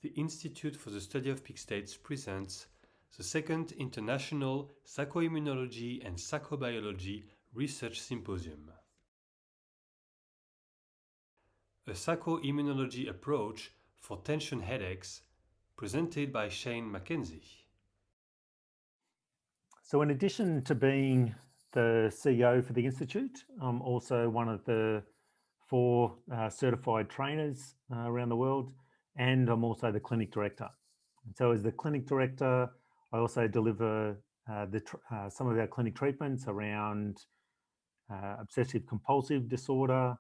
The Institute for the Study of Peak States presents the second International Psycho-Immunology and Psychobiology Research Symposium. A psycho-immunology approach for tension headaches, presented by Shayne McKenzie. So in addition to being the CEO for the Institute, I'm also one of the 4 certified trainers around the world, and I'm also the clinic director. And so as the clinic director, I also deliver some of our clinic treatments around obsessive compulsive disorder,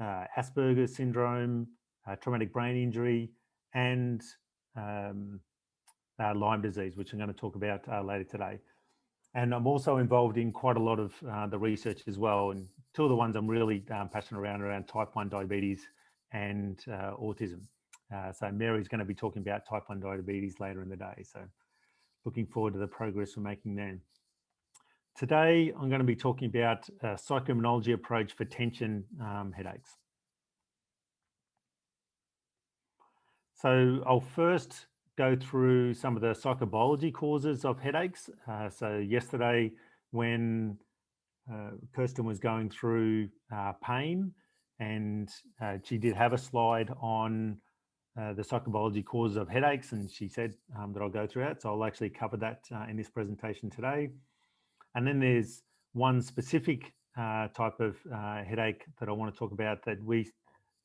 Asperger's syndrome, traumatic brain injury, and Lyme disease, which I'm going to talk about later today. And I'm also involved in quite a lot of the research as well. And 2 of the ones I'm really passionate around type 1 diabetes and autism. So Mary's going to be talking about type 1 diabetes later in the day. So looking forward to the progress we're making then. Today, I'm going to be talking about a psycho-immunology approach for tension headaches. So I'll first go through some of the psychobiology causes of headaches. So yesterday, when Kirsten was going through pain, and she did have a slide on the psychobiology causes of headaches, and she said that I'll go through that. So I'll actually cover that in this presentation today. And then there's one specific type of headache that I want to talk about that we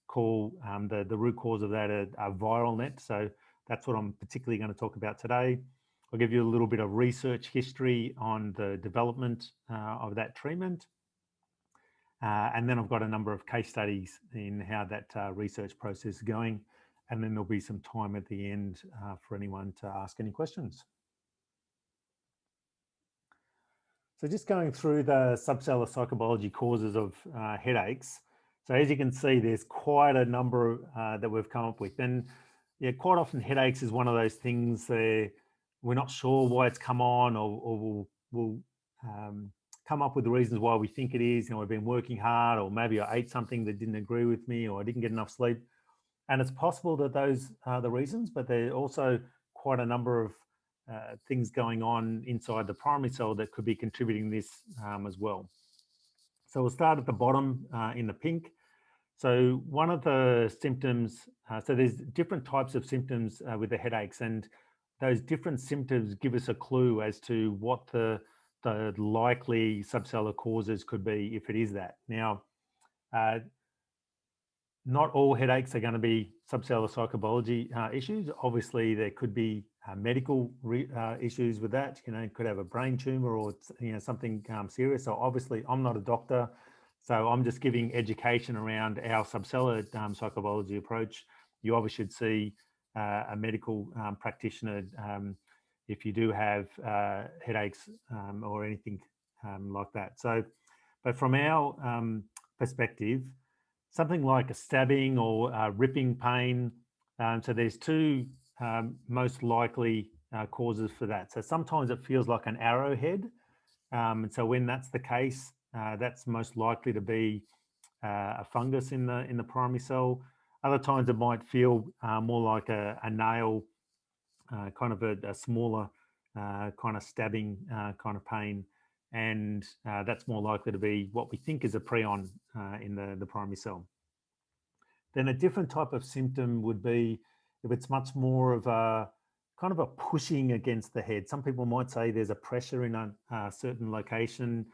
call the root cause of that a viral net. So that's what I'm particularly going to talk about today. I'll give you a little bit of research history on the development of that treatment. And then I've got a number of case studies in how that research process is going. And then there'll be some time at the end for anyone to ask any questions. So just going through the subcellular psychobiology causes of headaches. So as you can see, there's quite a number that we've come up with. And yeah, quite often headaches is one of those things that we're not sure why it's come on, or we'll come up with the reasons why we think it is. You know, we've been working hard, or maybe I ate something that didn't agree with me, or I didn't get enough sleep. And it's possible that those are the reasons, but there are also quite a number of things going on inside the primary cell that could be contributing this as well. So we'll start at the bottom in the pink. So one of the symptoms, so there's different types of symptoms with the headaches, and those different symptoms give us a clue as to what the likely subcellular causes could be if it is that. Now, not all headaches are going to be subcellular psychobiology issues. Obviously, there could be medical issues with that. You know, you could have a brain tumor or something serious. So obviously, I'm not a doctor, so I'm just giving education around our subcellular psychobiology approach. You obviously should see a medical practitioner if you do have headaches or anything like that. So, but from our perspective, something like a stabbing or ripping pain. So there's 2 most likely causes for that. So sometimes it feels like an arrowhead. And so when that's the case, that's most likely to be a fungus in the primary cell. Other times it might feel more like a nail, kind of a smaller kind of stabbing kind of pain. And that's more likely to be what we think is a prion in the primary cell. Then a different type of symptom would be if it's much more of a kind of a pushing against the head. Some people might say there's a pressure in a certain location.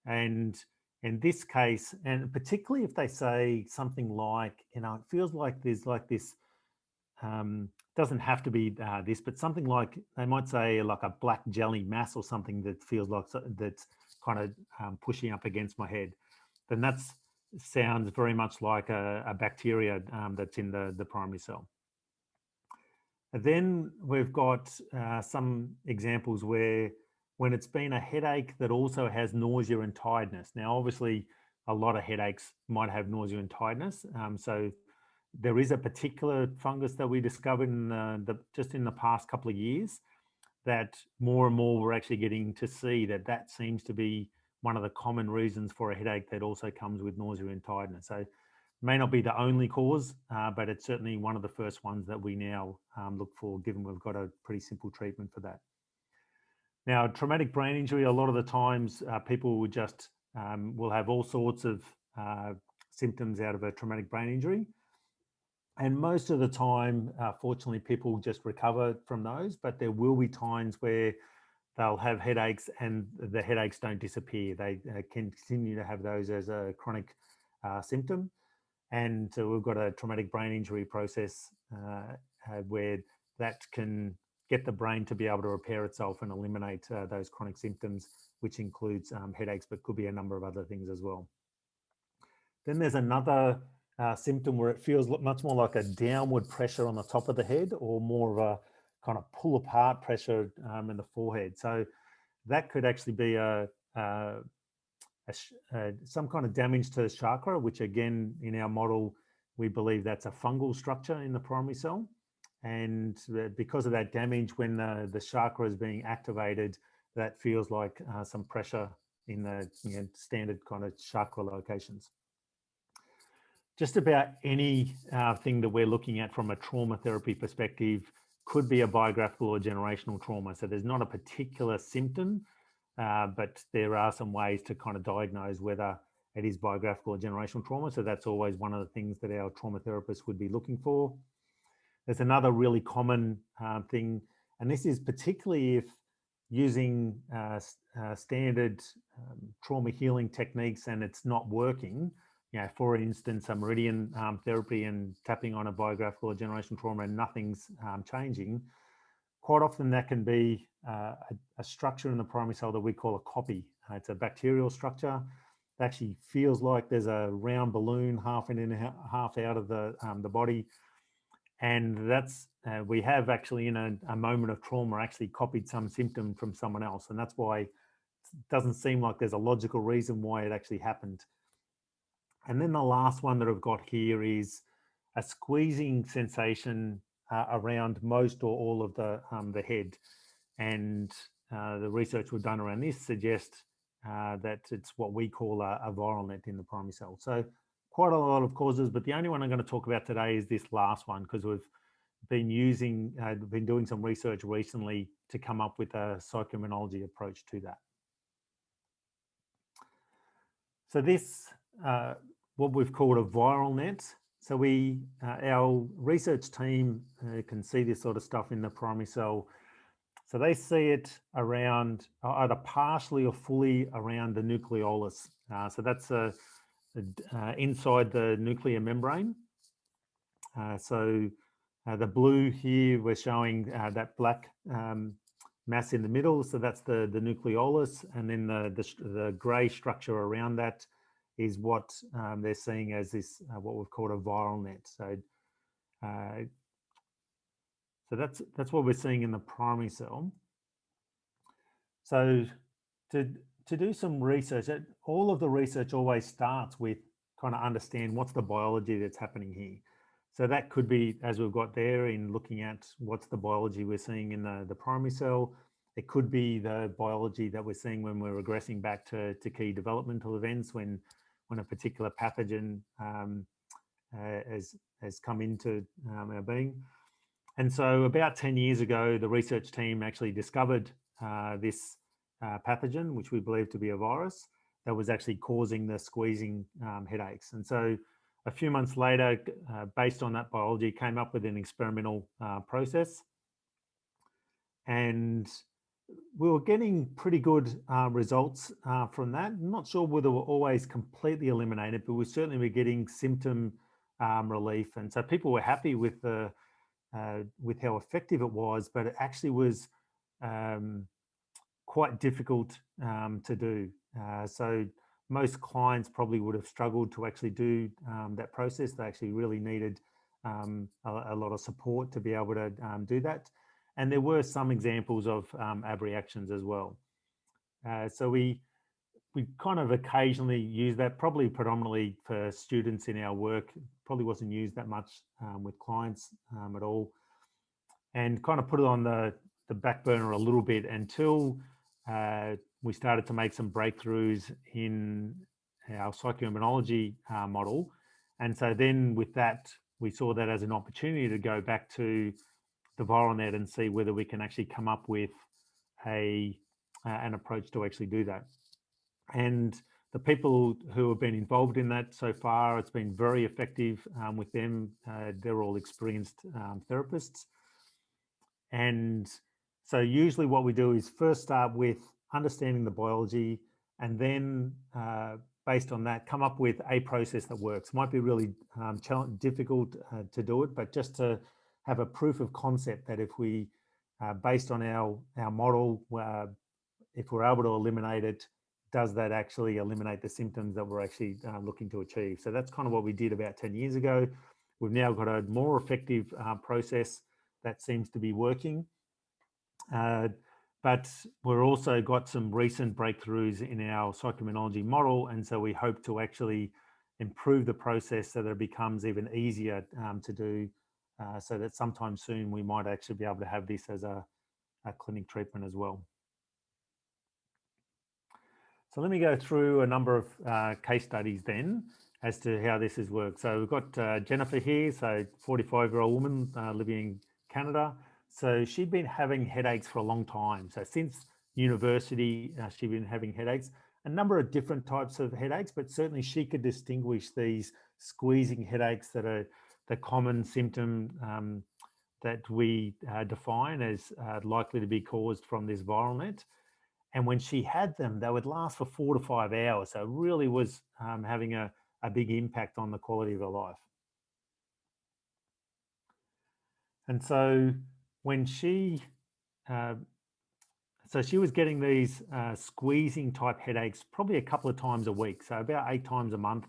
And in this case, and particularly if they say something like, you know, it feels like there's like this, doesn't have to be this, but something like, they might say like a black jelly mass or something that feels like that's kind of pushing up against my head, then that sounds very much like a bacteria that's in the primary cell. And then we've got some examples where when it's been a headache that also has nausea and tiredness. Now, obviously, a lot of headaches might have nausea and tiredness. So there is a particular fungus that we discovered just in the past couple of years that more and more we're actually getting to see that seems to be one of the common reasons for a headache that also comes with nausea and tiredness. So May not be the only cause, but it's certainly one of the first ones that we now look for, given we've got a pretty simple treatment for that. Now, traumatic brain injury, a lot of the times people will just will have all sorts of symptoms out of a traumatic brain injury. And most of the time, fortunately, people just recover from those, but there will be times where they'll have headaches and the headaches don't disappear. They continue to have those as a chronic symptom. And we've got a traumatic brain injury process where that can get the brain to be able to repair itself and eliminate those chronic symptoms, which includes headaches, but could be a number of other things as well. Then there's another symptom where it feels much more like a downward pressure on the top of the head, or more of a kind of pull apart pressure in the forehead. So that could actually be some kind of damage to the chakra, which again, in our model, we believe that's a fungal structure in the primary cell. And because of that damage, when the chakra is being activated, that feels like some pressure in the standard kind of chakra locations. Just about any thing that we're looking at from a trauma therapy perspective could be a biographical or generational trauma. So there's not a particular symptom, but there are some ways to kind of diagnose whether it is biographical or generational trauma. So that's always one of the things that our trauma therapists would be looking for. There's another really common thing, and this is particularly if using standard trauma healing techniques and it's not working. For instance, a meridian therapy and tapping on a biographical or generational trauma and nothing's changing. Quite often that can be a structure in the primary cell that we call a copy. It's a bacterial structure. It actually feels like there's a round balloon half in and half out of the body. And that's, we have actually in a moment of trauma actually copied some symptom from someone else. And that's why it doesn't seem like there's a logical reason why it actually happened. And then the last one that I've got here is a squeezing sensation around most or all of the head. And the research we've done around this suggests that it's what we call a viral net in the primary cell. So quite a lot of causes, but the only one I'm going to talk about today is this last one, because we've been doing some research recently to come up with a psycho-immunology approach to that. So this, what we've called a viral net. So our research team can see this sort of stuff in the primary cell. So they see it around either partially or fully around the nucleolus. So that's inside the nuclear membrane. So the blue here, we're showing that black mass in the middle. So that's the nucleolus, and then the gray structure around that is what they're seeing as this what we've called a viral net. So so that's what we're seeing in the primary cell. So to do some research, all of the research always starts with kind of understand what's the biology that's happening here. So that could be, as we've got there, in looking at what's the biology we're seeing in the primary cell. It could be the biology that we're seeing when we're regressing back to key developmental events, when a particular pathogen has come into our being. And so about 10 years ago, the research team actually discovered this pathogen, which we believe to be a virus, that was actually causing the squeezing headaches. And so a few months later, based on that biology, came up with an experimental process. And we were getting pretty good results from that. I'm not sure whether we're always completely eliminated, but we certainly were getting symptom relief. And so people were happy with how effective it was, but it actually was quite difficult to do. So most clients probably would have struggled to actually do that process. They actually really needed a lot of support to be able to do that. And there were some examples of abreactions as well. So we kind of occasionally use that, probably predominantly for students in our work. Probably wasn't used that much with clients at all, and kind of put it on the back burner a little bit until we started to make some breakthroughs in our psycho-immunology model. And so then with that, we saw that as an opportunity to go back to the viral net and see whether we can actually come up with an approach to actually do that. And the people who have been involved in that so far, it's been very effective with them. They're all experienced therapists. And so usually what we do is first start with understanding the biology, and then based on that, come up with a process that works. Might be really difficult to do it, but just to have a proof of concept that if we, based on our model, if we're able to eliminate it, does that actually eliminate the symptoms that we're actually looking to achieve? So that's kind of what we did about 10 years ago. We've now got a more effective process that seems to be working. But we've also got some recent breakthroughs in our psycho-immunology model. And so we hope to actually improve the process so that it becomes even easier to do, so that sometime soon we might actually be able to have this as a clinic treatment as well. So let me go through a number of case studies then as to how this has worked. So we've got Jennifer here, so 45-year-old woman living in Canada. So she'd been having headaches for a long time. So since university, she'd been having headaches, a number of different types of headaches, but certainly she could distinguish these squeezing headaches that are the common symptom that we define as likely to be caused from this viral net. And when she had them, they would last for 4 to 5 hours. So it really was having a big impact on the quality of her life. And so when she was getting these squeezing type headaches probably a couple of times a week, so about 8 times a month.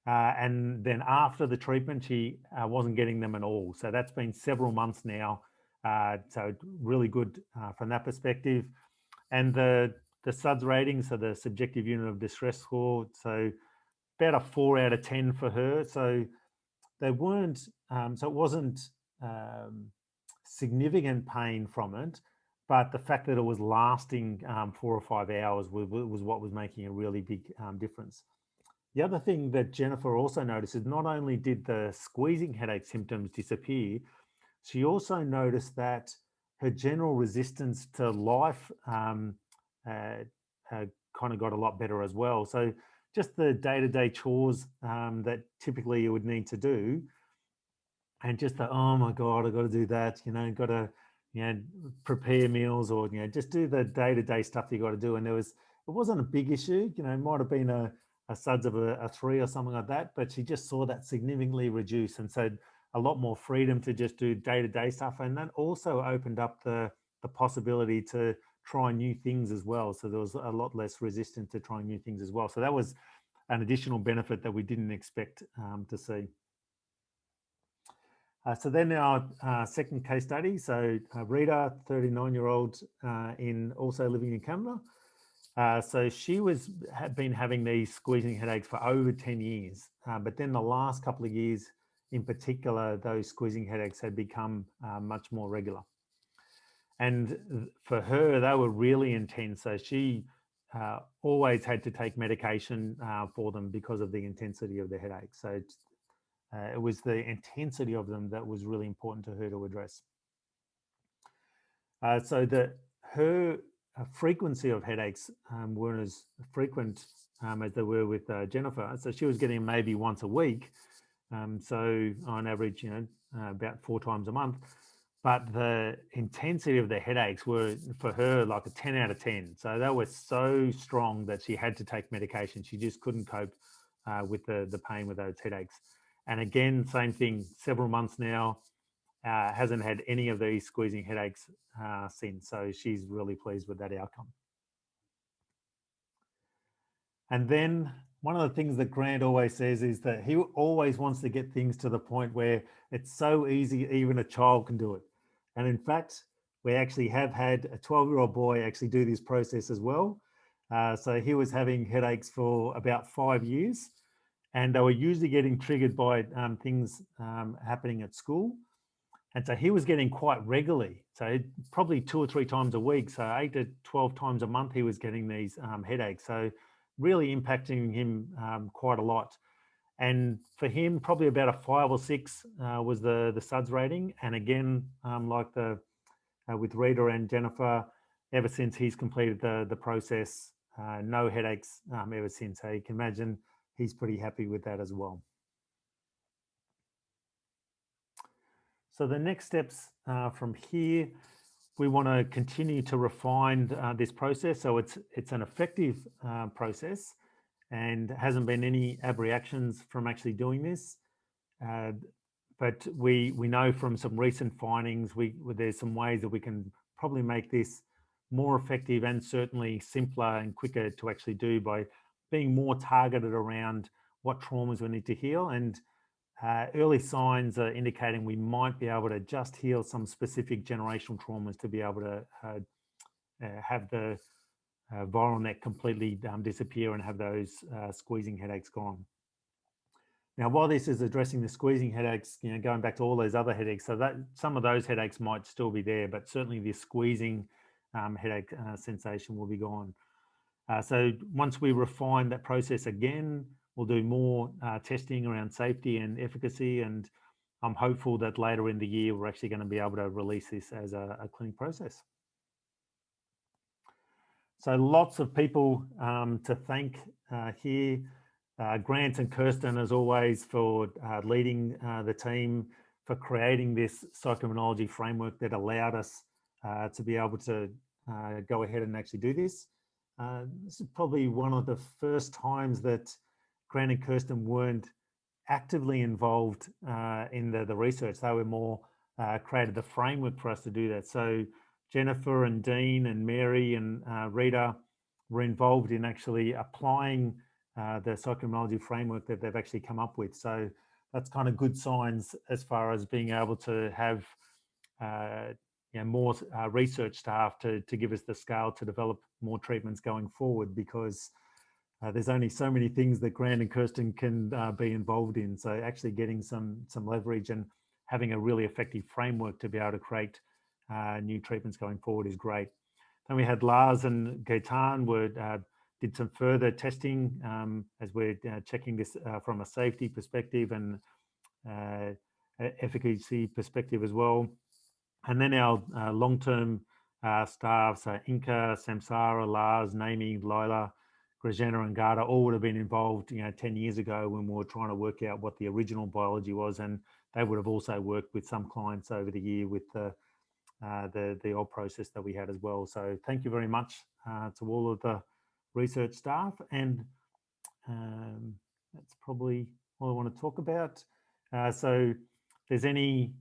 And then after the treatment, she wasn't getting them at all. So that's been several months now. So really good from that perspective. And the SUDS rating, so the subjective unit of distress score, so about a 4 out of 10 for her. So they weren't, so it wasn't significant pain from it, but the fact that it was lasting 4 or 5 hours was what was making a really big difference. The other thing that Jennifer also noticed is not only did the squeezing headache symptoms disappear, she also noticed that her general resistance to life kind of got a lot better as well. So just the day-to-day chores that typically you would need to do, and just the, oh my God, I've got to do that, got to, prepare meals, or, just do the day-to-day stuff you got to do. And it wasn't a big issue, it might have been a SUDS of a 3 or something like that, but she just saw that significantly reduce. And so a lot more freedom to just do day-to-day stuff. And that also opened up the possibility to try new things as well. So there was a lot less resistance to trying new things as well. So that was an additional benefit that we didn't expect to see. So then our second case study. So Rita, 39-year-old, also living in Canada. So she had been having these squeezing headaches for over 10 years. But then the last couple of years in particular, those squeezing headaches had become much more regular. And for her, they were really intense. So she always had to take medication for them because of the intensity of the headaches. So it was the intensity of them that was really important to her to address. So her frequency of headaches weren't as frequent as they were with Jennifer. So she was getting maybe once a week. So on average, about 4 times a month. But the intensity of the headaches were, for her, like a 10 out of 10. So they were so strong that she had to take medication. She just couldn't cope with the pain with those headaches. And again, same thing, several months now, hasn't had any of these squeezing headaches since. So she's really pleased with that outcome. And then one of the things that Grant always says is that he always wants to get things to the point where it's so easy, even a child can do it. And in fact, we actually have had a 12-year-old boy actually do this process as well. So he was having headaches for about 5 years, and they were usually getting triggered by things happening at school. And so he was getting quite regularly, so probably 2 or 3 times a week, so 8 to 12 times a month he was getting these headaches. So really impacting him quite a lot. And for him, probably about a 5 or 6 was the SUDS rating. And again, like with Rita and Jennifer, ever since he's completed the process, no headaches ever since. So you can imagine he's pretty happy with that as well. So the next steps from here, we want to continue to refine this process so it's an effective process and hasn't been any abreactions from actually doing this. But we know from some recent findings, there's some ways that we can probably make this more effective and certainly simpler and quicker to actually do by being more targeted around what traumas we need to heal. And early signs are indicating we might be able to just heal some specific generational traumas to be able to have the viral net completely disappear and have those squeezing headaches gone. Now, while this is addressing the squeezing headaches, going back to all those other headaches, so that some of those headaches might still be there, but certainly this squeezing headache sensation will be gone. So once we refine that process again, we'll do more testing around safety and efficacy, and I'm hopeful that later in the year, we're actually going to be able to release this as a clinic process. So lots of people to thank here. Grant and Kirsten, as always, for leading the team, for creating this psycho-immunology framework that allowed us to be able to go ahead and actually do this. This is probably one of the first times that Grant and Kirsten weren't actively involved in the research. They were more created the framework for us to do that. So Jennifer and Dean and Mary and Rita were involved in actually applying the psycho-immunology framework that they've actually come up with. So that's kind of good signs as far as being able to have more research staff to give us the scale to develop more treatments going forward, because there's only so many things that Grant and Kirsten can be involved in. So actually getting some leverage and having a really effective framework to be able to create new treatments going forward is great. Then we had Lars and Gaetan did some further testing as we're checking this from a safety perspective and efficacy perspective as well. And then our long-term staff, so Inka, Samsara, Lars, Naomi, Lila, Grajena and Garda all would have been involved 10 years ago when we were trying to work out what the original biology was, and they would have also worked with some clients over the year with the old process that we had as well. So thank you very much to all of the research staff, and that's probably all I want to talk about. So if there's any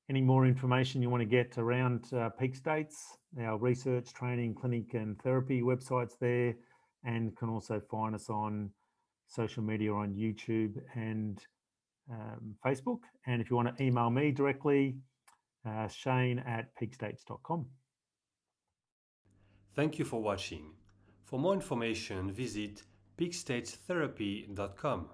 more information you want to get around peak states, our research, training, clinic and therapy websites there, and can also find us on social media on YouTube and Facebook. And if you want to email me directly, Shayne@peakstates.com. Thank you for watching. For more information, visit peakstatestherapy.com.